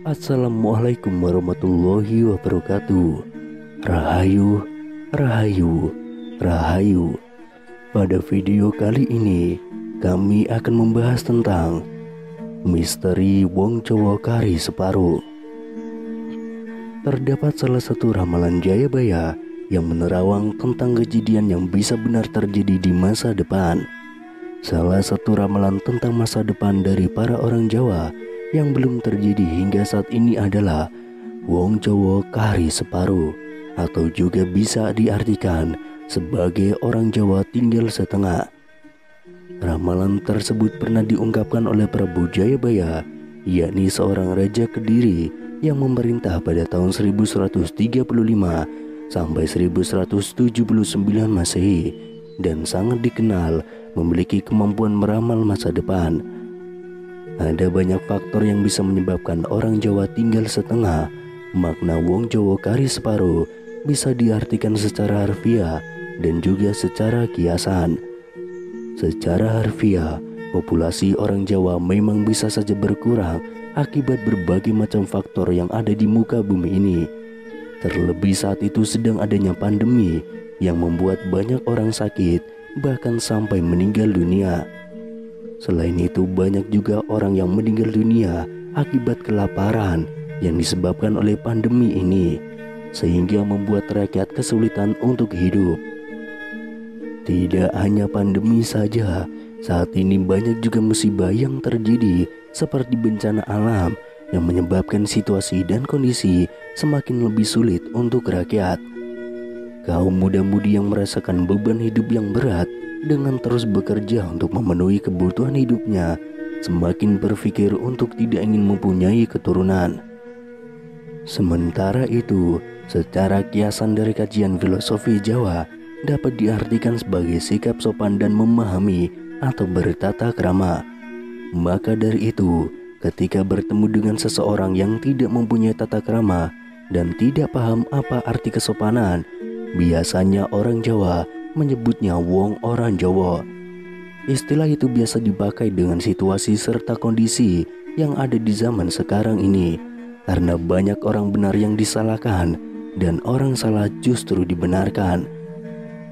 Assalamualaikum warahmatullahi wabarakatuh. Rahayu, Rahayu, Rahayu. Pada video kali ini kami akan membahas tentang misteri Wong Jawa Kari Separuh. Terdapat salah satu ramalan Jayabaya yang menerawang tentang kejadian yang bisa benar terjadi di masa depan. Salah satu ramalan tentang masa depan dari para orang Jawa yang belum terjadi hingga saat ini adalah Wong Jawa Kari Separuh, atau juga bisa diartikan sebagai orang Jawa tinggal setengah. Ramalan tersebut pernah diungkapkan oleh Prabu Jayabaya, yakni seorang raja Kediri yang memerintah pada tahun 1135 sampai 1179 Masehi dan sangat dikenal memiliki kemampuan meramal masa depan. Ada banyak faktor yang bisa menyebabkan orang Jawa tinggal setengah. Makna Wong Jawa Kari Separuh bisa diartikan secara harfiah dan juga secara kiasan. Secara harfiah, populasi orang Jawa memang bisa saja berkurang akibat berbagai macam faktor yang ada di muka bumi ini. Terlebih saat itu sedang adanya pandemi yang membuat banyak orang sakit, bahkan sampai meninggal dunia. Selain itu, banyak juga orang yang meninggal dunia akibat kelaparan yang disebabkan oleh pandemi ini, sehingga membuat rakyat kesulitan untuk hidup. Tidak hanya pandemi saja, saat ini banyak juga musibah yang terjadi seperti bencana alam yang menyebabkan situasi dan kondisi semakin lebih sulit untuk rakyat. Kaum muda-mudi yang merasakan beban hidup yang berat dengan terus bekerja untuk memenuhi kebutuhan hidupnya, semakin berpikir untuk tidak ingin mempunyai keturunan. Sementara itu, secara kiasan dari kajian filosofi Jawa dapat diartikan sebagai sikap sopan dan memahami atau bertata krama. Maka dari itu, ketika bertemu dengan seseorang yang tidak mempunyai tata krama dan tidak paham apa arti kesopanan, biasanya orang Jawa menyebutnya wong orang Jawa. Istilah itu biasa dipakai dengan situasi serta kondisi yang ada di zaman sekarang ini, karena banyak orang benar yang disalahkan dan orang salah justru dibenarkan.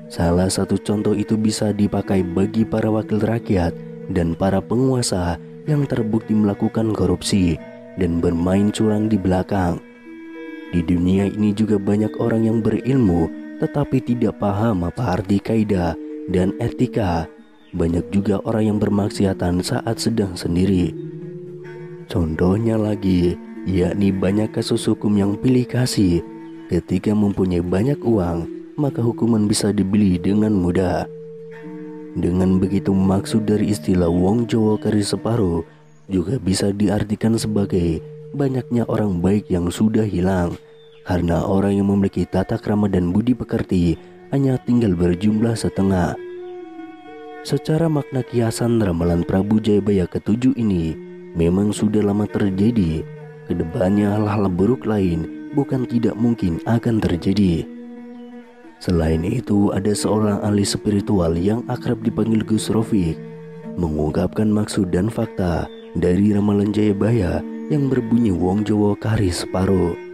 Salah satu contoh itu bisa dipakai bagi para wakil rakyat dan para penguasa yang terbukti melakukan korupsi dan bermain curang di belakang. Di dunia ini juga banyak orang yang berilmu tetapi tidak paham apa arti kaidah dan etika. Banyak juga orang yang bermaksiatan saat sedang sendiri. Contohnya lagi, yakni banyak kasus hukum yang pilih kasih. Ketika mempunyai banyak uang, maka hukuman bisa dibeli dengan mudah. Dengan begitu, maksud dari istilah Wong Jawa Kari Separuh juga bisa diartikan sebagai banyaknya orang baik yang sudah hilang, karena orang yang memiliki tata krama dan budi pekerti hanya tinggal berjumlah setengah. Secara makna kiasan, ramalan Prabu Jayabaya ke-7 ini memang sudah lama terjadi. Kedepannya hal-hal buruk lain bukan tidak mungkin akan terjadi. Selain itu, ada seorang ahli spiritual yang akrab dipanggil Gus Rofik mengungkapkan maksud dan fakta dari ramalan Jayabaya yang berbunyi Wong Jawa Kari Separuh.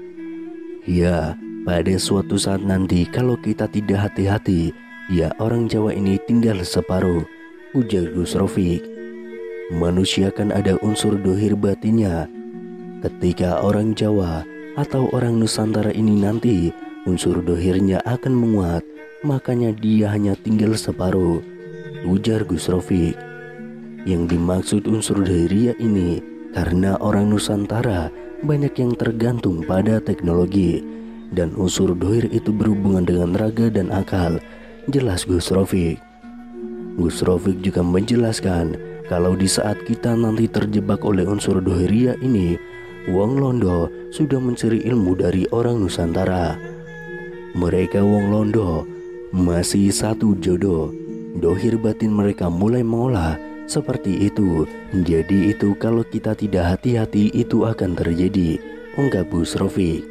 Ya, pada suatu saat nanti kalau kita tidak hati-hati, ya orang Jawa ini tinggal separuh, ujar Gus Rofik. Manusia kan ada unsur dohir batinnya. Ketika orang Jawa atau orang Nusantara ini nanti unsur dohirnya akan menguat, makanya dia hanya tinggal separuh, ujar Gus Rofik. Yang dimaksud unsur dohirnya ini karena orang Nusantara banyak yang tergantung pada teknologi, dan unsur dohir itu berhubungan dengan raga dan akal, jelas Gus Rofik. Gus Rofik juga menjelaskan kalau di saat kita nanti terjebak oleh unsur dohiria ini, Wong Londo sudah mencuri ilmu dari orang Nusantara. Mereka Wong Londo masih satu jodoh, dohir batin mereka mulai mengolah seperti itu. Jadi itu kalau kita tidak hati-hati itu akan terjadi, ungkap Gus Rofik.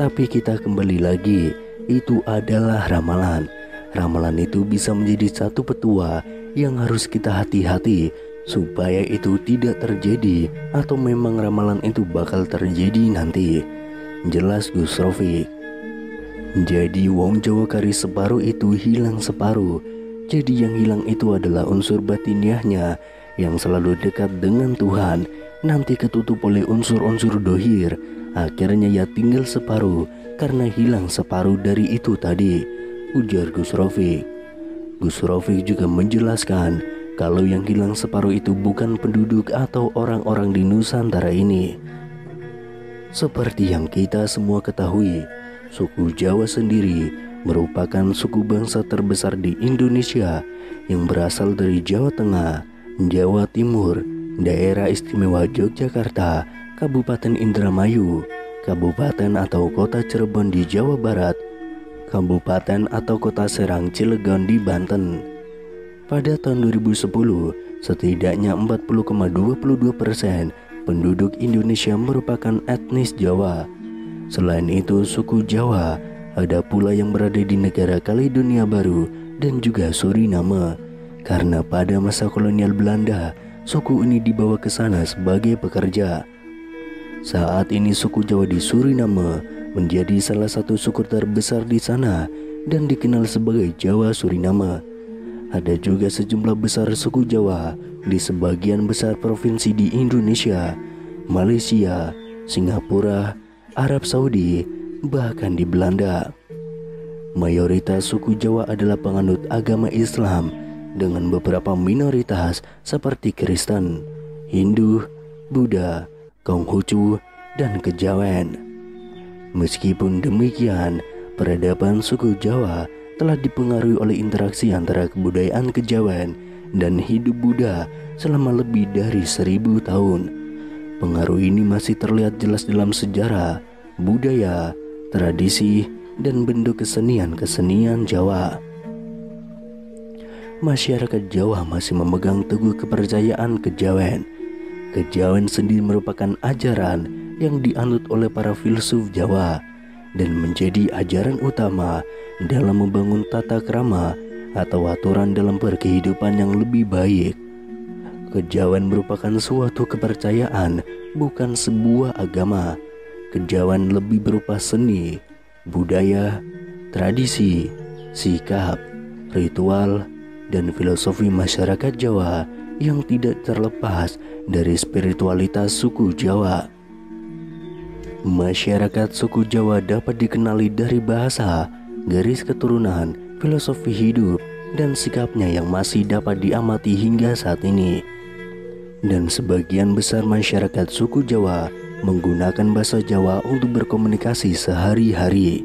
Tapi kita kembali lagi, itu adalah ramalan. Ramalan itu bisa menjadi satu petua yang harus kita hati-hati supaya itu tidak terjadi atau memang ramalan itu bakal terjadi nanti. Jelas Gus Rofik. Jadi wong Jawa kari separuh itu hilang separuh. Jadi yang hilang itu adalah unsur batiniahnya yang selalu dekat dengan Tuhan, nanti ketutup oleh unsur-unsur dohir. Akhirnya ya tinggal separuh karena hilang separuh dari itu tadi, ujar Gus Rofik. Gus Rofik juga menjelaskan kalau yang hilang separuh itu bukan penduduk atau orang-orang di Nusantara ini. Seperti yang kita semua ketahui, suku Jawa sendiri merupakan suku bangsa terbesar di Indonesia yang berasal dari Jawa Tengah, Jawa Timur, Daerah Istimewa Yogyakarta, Kabupaten Indramayu, Kabupaten atau Kota Cirebon di Jawa Barat, Kabupaten atau Kota Serang Cilegon di Banten. Pada tahun 2010, setidaknya 40,22% penduduk Indonesia merupakan etnis Jawa. Selain itu, suku Jawa ada pula yang berada di negara Kaledonia Baru dan juga Suriname. Karena pada masa kolonial Belanda, suku ini dibawa ke sana sebagai pekerja. Saat ini suku Jawa di Suriname menjadi salah satu suku terbesar di sana dan dikenal sebagai Jawa Suriname. Ada juga sejumlah besar suku Jawa di sebagian besar provinsi di Indonesia, Malaysia, Singapura, Arab Saudi, bahkan di Belanda. Mayoritas suku Jawa adalah penganut agama Islam dengan beberapa minoritas seperti Kristen, Hindu, Buddha, Konghucu, dan Kejawen. Meskipun demikian, peradaban suku Jawa telah dipengaruhi oleh interaksi antara kebudayaan Kejawen dan hidup Buddha selama lebih dari 1000 tahun. Pengaruh ini masih terlihat jelas dalam sejarah, budaya, tradisi, dan bentuk kesenian-kesenian Jawa. Masyarakat Jawa masih memegang teguh kepercayaan Kejawen. Kejawen sendiri merupakan ajaran yang dianut oleh para filsuf Jawa dan menjadi ajaran utama dalam membangun tata krama atau aturan dalam berkehidupan yang lebih baik. Kejawen merupakan suatu kepercayaan, bukan sebuah agama. Kejawen lebih berupa seni, budaya, tradisi, sikap, ritual, dan filosofi masyarakat Jawa yang tidak terlepas dari spiritualitas suku Jawa. Masyarakat suku Jawa dapat dikenali dari bahasa, garis keturunan, filosofi hidup, dan sikapnya yang masih dapat diamati hingga saat ini. Dan sebagian besar masyarakat suku Jawa menggunakan bahasa Jawa untuk berkomunikasi sehari-hari.